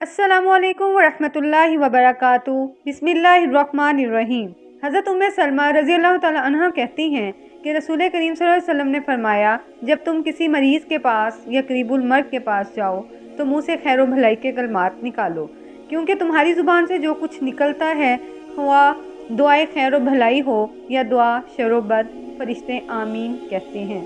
अस्सलामु अलैकुम वरहमतुल्लाहि वबरकातुहू। बिस्मिल्लाहिर्रहमानिर्रहीम। हज़रत उम्मे सलमा रज़ी अल्लाह तआला अन्हा कहती हैं कि रसूल करीम सल्लल्लाहु अलैहि वसल्लम ने फरमाया, जब तुम किसी मरीज़ के पास या करीबुल मर्ग के पास जाओ तो मुँह से खैर भलाई के कलमात निकालो, क्योंकि तुम्हारी ज़ुबान से जो कुछ निकलता है, हुआ दुआए खैर भलाई हो या दुआ शर बद, फरिश्ते आमीन कहते हैं।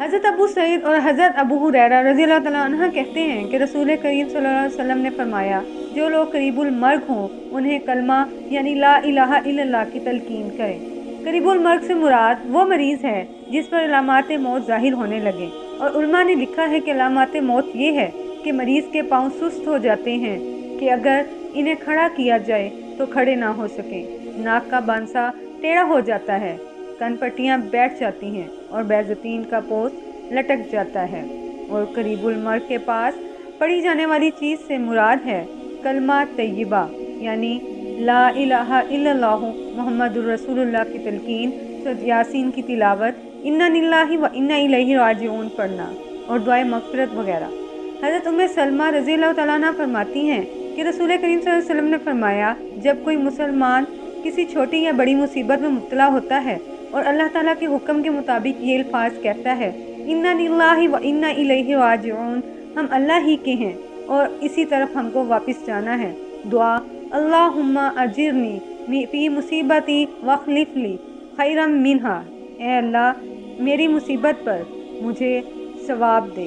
हज़रत अबू सईद और हज़रत अबू हुरैरा रज़ी अल्लाह तआला अन्हा कहते हैं कि रसूल करीम सल्लल्लाहु अलैहि वसल्लम ने फरमाया, जो लोग करीबुल मर्ग हों उन्हें कलमा यानी ला इलाहा इल्लल्लाह की तलकीन करें। करीबुल मर्ग से मुराद वो मरीज़ है जिस पर अलामात मौत ज़ाहिर होने लगे, और उलमा ने लिखा है कि अलामात मौत ये है कि मरीज़ के पाँव सुस्त हो जाते हैं कि अगर इन्हें खड़ा किया जाए तो खड़े ना हो सकें, नाक का बांसा टेढ़ा हो जाता है, कनपट्टियाँ बैठ जाती हैं और बैज़तीन का पोस्ट लटक जाता है। और करीबुल मर्ग के पास पढ़ी जाने वाली चीज़ से मुराद है कलमा तय्यबा यानी ला इलाहा इल्लल्लाह मुहम्मदुर रसूलुल्लाह की तलकीन, सूरह यासीन की तिलावत, इन्ना लिल्लाहि व इन्ना इलैहि राजिऊन पढ़ना और दुआए मग़फ़िरत वगैरह। हज़रत उम्मे सलमा रज़ी अल्लाह तआला अन्हा फरमाती हैं कि रसूल करीम सल्लल्लाहु अलैहि वसल्लम ने फरमाया, जब कोई मुसलमान किसी छोटी या बड़ी मुसीबत में मुब्तला होता है और अल्लाह ताला के हुक्म के मुताबिक ये अल्फाज कहता है, इन्ना लिल्लाहि व इन्ना इलैहि राजिऊन, हम अल्लाह ही के हैं और इसी तरफ हमको वापस जाना है। दुआ अल्लाहुम्मा अजिरनी फी मुसीबती वख्लिफली खैरम मिन्हा, ए अल्लाह मेरी मुसीबत पर मुझे सवाब दे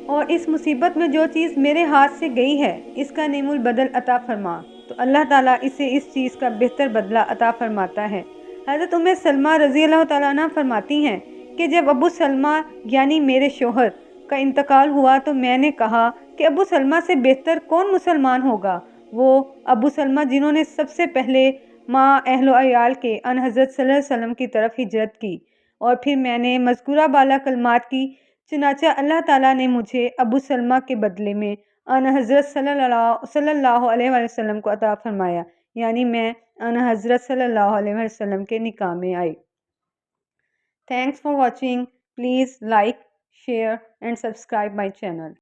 और इस मुसीबत में जो चीज़ मेरे हाथ से गई है इसका नेमुल बदल अता फरमा, तो अल्लाह ताला इसे इस चीज़ का बेहतर बदला अता फरमाता है। हज़रत उम्मे सलमा रज़ी अल्लाह तआला अन्हा फरमाती हैं कि जब अबू सलमा यानी मेरे शोहर का इंतकाल हुआ तो मैंने कहा कि अबू सलमा से बेहतर कौन मुसलमान होगा, वो अबू सलमा जिन्होंने सबसे पहले माँ अहलो अयाल के अन हज़रत सल्लल्लाहु अलैहि वसल्लम की तरफ हिजरत की। और फिर मैंने मज़कूरा बाला कलमात की, चुनांचे अल्लाह ताला ने मुझे अबू सलमा के बदले में अन हज़रत सल्लल्लाहु अलैहि वसल्लम को अता फरमाया, यानी मैं अन हज़रत सल्लल्लाहु अलैहि वसल्लम के निकाह में आई। Thanks for watching. Please like, share and subscribe my channel.